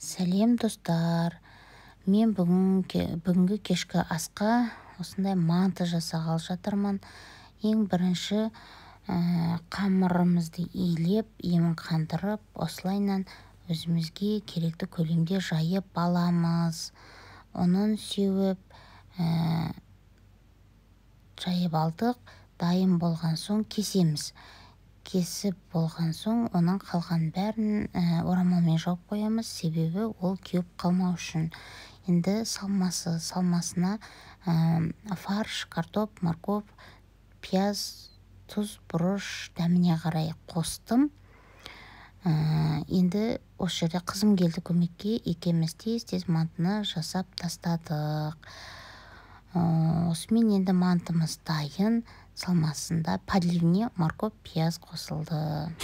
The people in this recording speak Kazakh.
Сәлем достар. Мен бүгінгі кешкі асқа осындай манты жасағалы жатырмын. Ең бірінші қамырымызды илеп, емін қандырып, осылайынан өзімізге керекті көлемде жайып аламыз. Оның сеуіп, жайып алдық. Дайын болған соң кесеміз. Кесіп болған соң, оның қалған бәрін орамалмен жауып қоямыз, себебі ол кеуіп қалмау үшін. Енді салмасына фарш, картоп, морковь, пияз, тұз, бұрыш дәміне қарай қостым. Енді осы жерде қызым келді көмекке, екеуміз тез мантыны жасап тастадық. Осымен енді мантымыз дайын, салмасында подливіне морковь, пияз қосылды.